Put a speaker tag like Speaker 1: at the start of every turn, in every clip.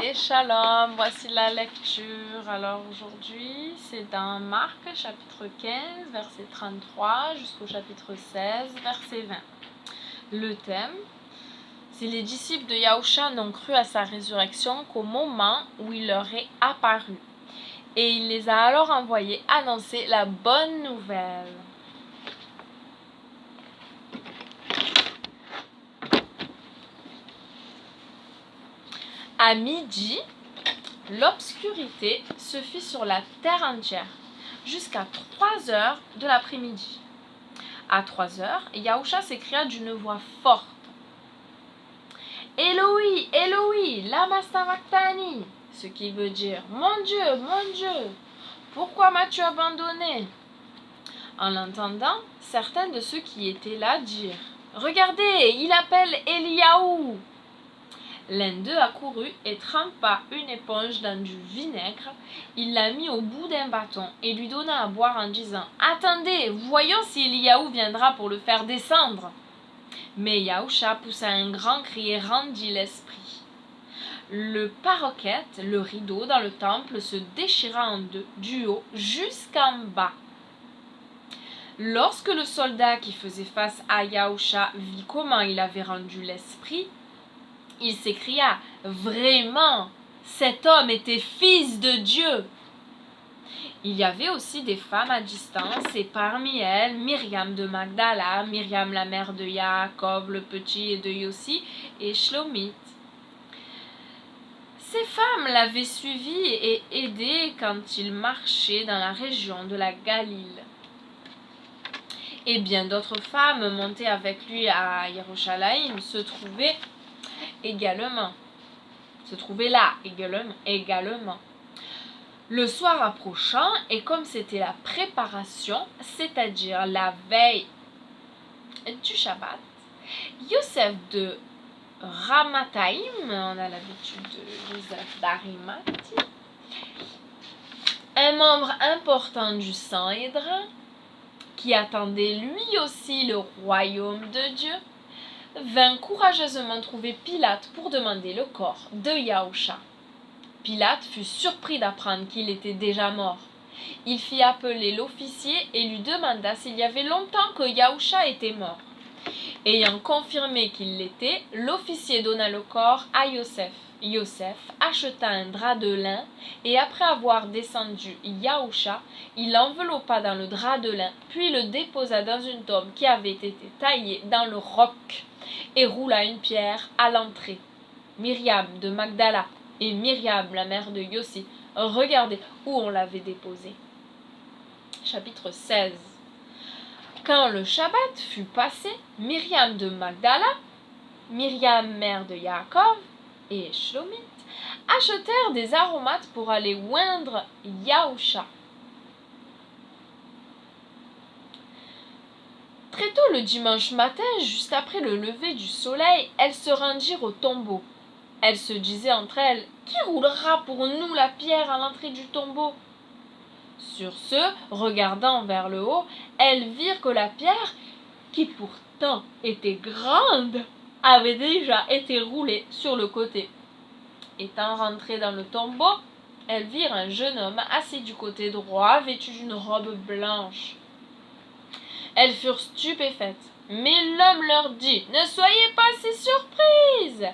Speaker 1: Et shalom, voici la lecture. Alors aujourd'hui, c'est dans Marc, chapitre 15, verset 33, jusqu'au chapitre 16, verset 20. Le thème, c'est les disciples de Yahushua n'ont cru à sa résurrection qu'au moment où il leur est apparu. Et il les a alors envoyés annoncer la bonne nouvelle. À midi, l'obscurité se fit sur la terre entière, jusqu'à 3 heures de l'après-midi. À 3 heures, Yahushua s'écria d'une voix forte. « Eloi, Eloi, lama sabachthani » ce qui veut dire « Mon Dieu, pourquoi m'as-tu abandonné ?» En l'entendant, certains de ceux qui étaient là dirent « Regardez, il appelle Eliaou !» L'un d'eux accourut et trempa une éponge dans du vinaigre. Il la mit au bout d'un bâton et lui donna à boire en disant « Attendez, voyons si Eliaou viendra pour le faire descendre. » Mais Yahushua poussa un grand cri et rendit l'esprit. Le paroquet, le rideau dans le temple, se déchira en deux, du haut jusqu'en bas. Lorsque le soldat qui faisait face à Yahushua vit comment il avait rendu l'esprit, il s'écria « Vraiment, cet homme était fils de Dieu !» Il y avait aussi des femmes à distance, et parmi elles, Myriam de Magdala, Myriam la mère de Yaakov le petit et de Yossi, et Shlomit. Ces femmes l'avaient suivi et aidé quand il marchait dans la région de la Galile. Et bien d'autres femmes montées avec lui à Yerushalayim se trouvaient là également. Le soir approchant, et comme c'était la préparation, c'est-à-dire la veille du Shabbat, Yosef de Ramataïm, on a l'habitude de Joseph d'Arimathie, un membre important du Sanhédrin, qui attendait lui aussi le royaume de Dieu, vint courageusement trouver Pilate pour demander le corps de Yahushua. Pilate fut surpris d'apprendre qu'il était déjà mort. Il fit appeler l'officier et lui demanda s'il y avait longtemps que Yahushua était mort. Ayant confirmé qu'il l'était, l'officier donna le corps à Yosef. Yosef acheta un drap de lin et après avoir descendu Yahushua, il l'enveloppa dans le drap de lin, puis le déposa dans une tombe qui avait été taillée dans le roc et roula une pierre à l'entrée. Myriam de Magdala et Myriam, la mère de Yossi, regardaient où on l'avait déposé. Chapitre 16. Quand le Shabbat fut passé, Myriam de Magdala, Myriam, mère de Yaakov, et Shlomit achetèrent des aromates pour aller oindre Yahushua. Très tôt le dimanche matin, juste après le lever du soleil, elles se rendirent au tombeau. Elles se disaient entre elles « Qui roulera pour nous la pierre à l'entrée du tombeau ?» Sur ce, regardant vers le haut, elles virent que la pierre, qui pourtant était grande, avait déjà été roulée sur le côté. Étant rentrées dans le tombeau, elles virent un jeune homme assis du côté droit, vêtu d'une robe blanche. Elles furent stupéfaites, mais l'homme leur dit « Ne soyez pas si surprises !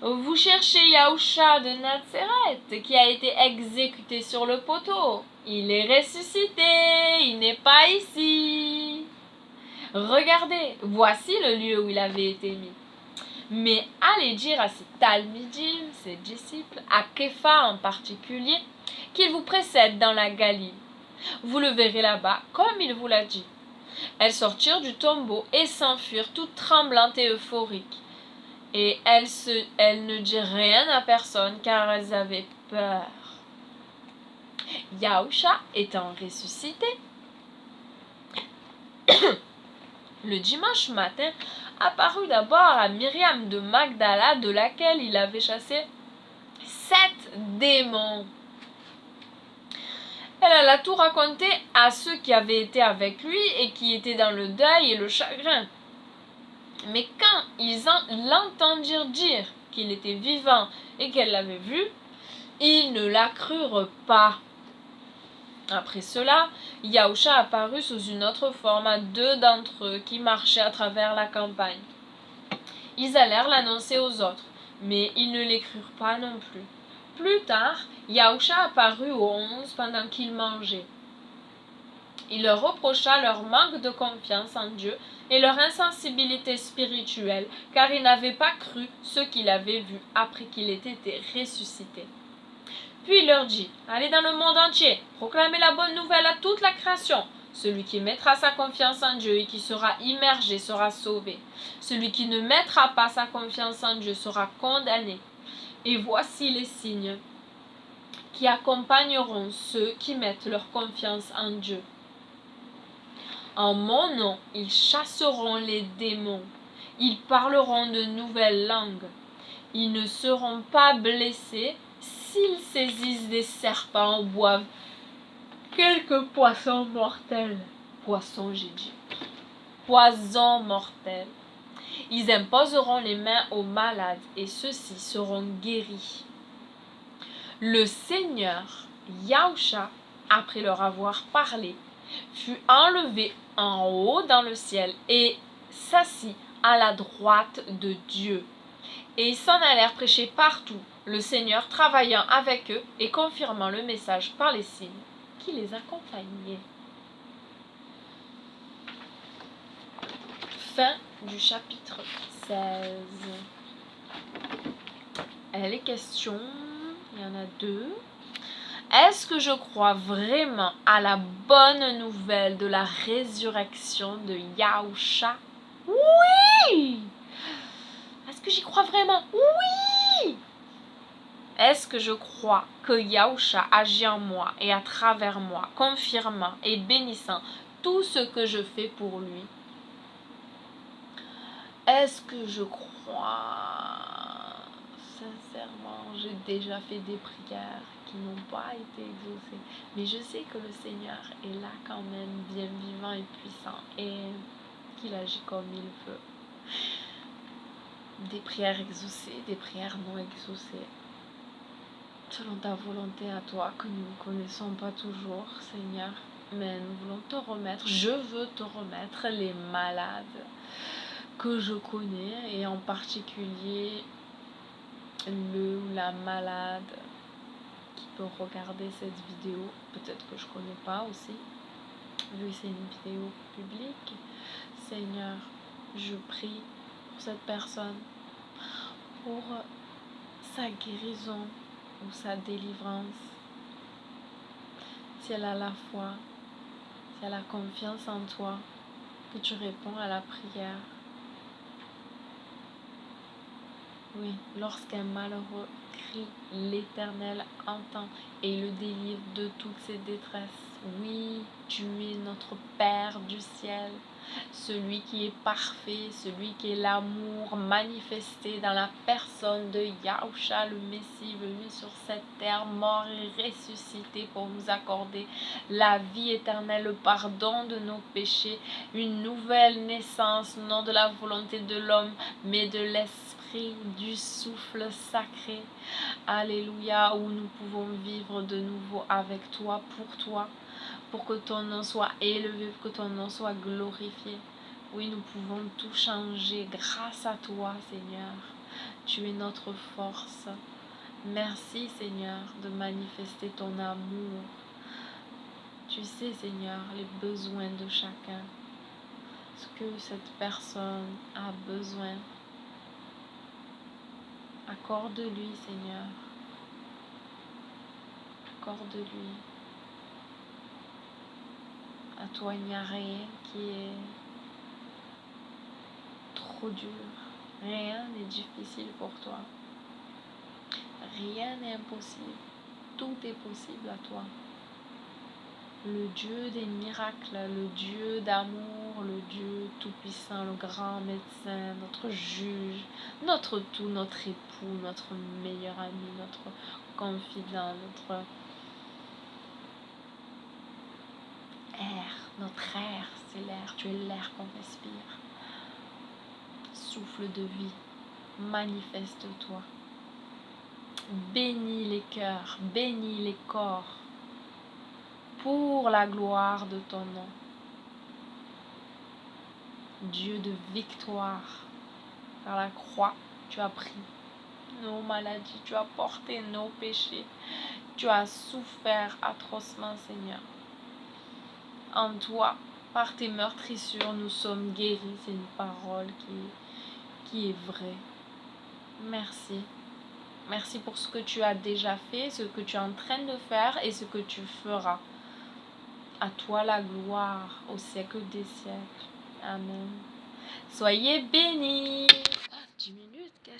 Speaker 1: Vous cherchez Yahushua de Nazareth, qui a été exécuté sur le poteau. Il est ressuscité, il n'est pas ici. Regardez, voici le lieu où il avait été mis. Mais allez dire à ses talmidim, ses disciples, à Képha en particulier, qu'il vous précède dans la Galile. Vous le verrez là-bas, comme il vous l'a dit. » Elles sortirent du tombeau et s'enfuirent toutes tremblantes et euphoriques. Et elles ne dirent rien à personne car elles avaient peur. Yahushua étant ressuscité, le dimanche matin apparut d'abord à Myriam de Magdala, de laquelle il avait chassé 7 démons. Elle alla tout raconter à ceux qui avaient été avec lui et qui étaient dans le deuil et le chagrin. Mais quand ils l'entendirent dire qu'il était vivant et qu'elle l'avait vu, Ils ne la crurent pas. Après cela, Yahusha apparut sous une autre forme à 2 d'entre eux qui marchaient à travers la campagne. Ils allèrent l'annoncer aux autres, mais ils ne les crurent pas non plus. Plus tard, Yahusha apparut aux 11 pendant qu'ils mangeaient. Il leur reprocha leur manque de confiance en Dieu et leur insensibilité spirituelle, car ils n'avaient pas cru ce qu'il avait vu après qu'il ait été ressuscité. Puis il leur dit, « Allez dans le monde entier, proclamez la bonne nouvelle à toute la création. Celui qui mettra sa confiance en Dieu et qui sera immergé sera sauvé. Celui qui ne mettra pas sa confiance en Dieu sera condamné. Et voici les signes qui accompagneront ceux qui mettent leur confiance en Dieu. En mon nom, ils chasseront les démons. Ils parleront de nouvelles langues. Ils ne seront pas blessés s'ils saisissent des serpents ou boivent quelques poissons mortels. Poissons, j'ai dit. Poison mortel. Ils imposeront les mains aux malades et ceux-ci seront guéris. Le Seigneur, Yahusha, après leur avoir parlé, fut enlevé en haut dans le ciel et s'assit à la droite de Dieu. Et ils s'en allèrent prêcher partout, le Seigneur travaillant avec eux et confirmant le message par les signes qui les accompagnaient. Fin du chapitre 16. Les questions, il y en a 2. Est-ce que je crois vraiment à la bonne nouvelle de la résurrection de Yahusha? Oui! Est-ce que j'y crois vraiment? Oui! Est-ce que je crois que Yahusha agit en moi et à travers moi, confirmant et bénissant tout ce que je fais pour lui? Est-ce que je crois sincèrement? J'ai déjà fait des prières qui n'ont pas été exaucées, mais je sais que le Seigneur est là quand même, bien vivant et puissant, et qu'il agit comme il veut. Des prières exaucées, des prières non exaucées, selon ta volonté à toi, que nous ne connaissons pas toujours, Seigneur, mais nous voulons te remettre, je veux te remettre les malades que je connais, et en particulier le ou la malade qui peut regarder cette vidéo, peut-être que je connais pas aussi, vu que c'est une vidéo publique. Seigneur, je prie pour cette personne, pour sa guérison ou sa délivrance. Si elle a la foi, si elle a confiance en toi, que tu réponds à la prière. Oui, lorsqu'un malheureux crie, l'Éternel entend et le délivre de toutes ses détresses. Oui, tu es notre Père du ciel, celui qui est parfait, celui qui est l'amour manifesté dans la personne de Yahusha, le Messie venu sur cette terre, mort et ressuscité pour nous accorder la vie éternelle, le pardon de nos péchés, une nouvelle naissance, non de la volonté de l'homme, mais de l'esprit, du souffle sacré. Alléluia, où nous pouvons vivre de nouveau avec toi, pour que ton nom soit élevé, que ton nom soit glorifié. Oui, nous pouvons tout changer grâce à toi, Seigneur. Tu es notre force. Merci, Seigneur, de manifester ton amour. Tu sais, Seigneur, les besoins de chacun, ce que cette personne a besoin. Accorde-lui, Seigneur. Accorde-lui. À toi, il n'y a rien qui est trop dur. Rien n'est difficile pour toi. Rien n'est impossible. Tout est possible à toi. Le Dieu des miracles, le Dieu d'amour, le Dieu tout-puissant, le grand médecin, notre juge, notre tout, notre époux, notre meilleur ami, notre confident, notre air, c'est l'air, tu es l'air qu'on respire. Souffle de vie, manifeste-toi. bénis les cœurs, bénis les corps, pour la gloire de ton nom. Dieu de victoire, par la croix, tu as pris nos maladies, tu as porté nos péchés, tu as souffert atrocement, Seigneur. En toi, par tes meurtrissures, nous sommes guéris. C'est une parole qui est vraie. Merci. Merci pour ce que tu as déjà fait, ce que tu es en train de faire et ce que tu feras. À toi la gloire au siècle des siècles. Amen. Soyez bénis.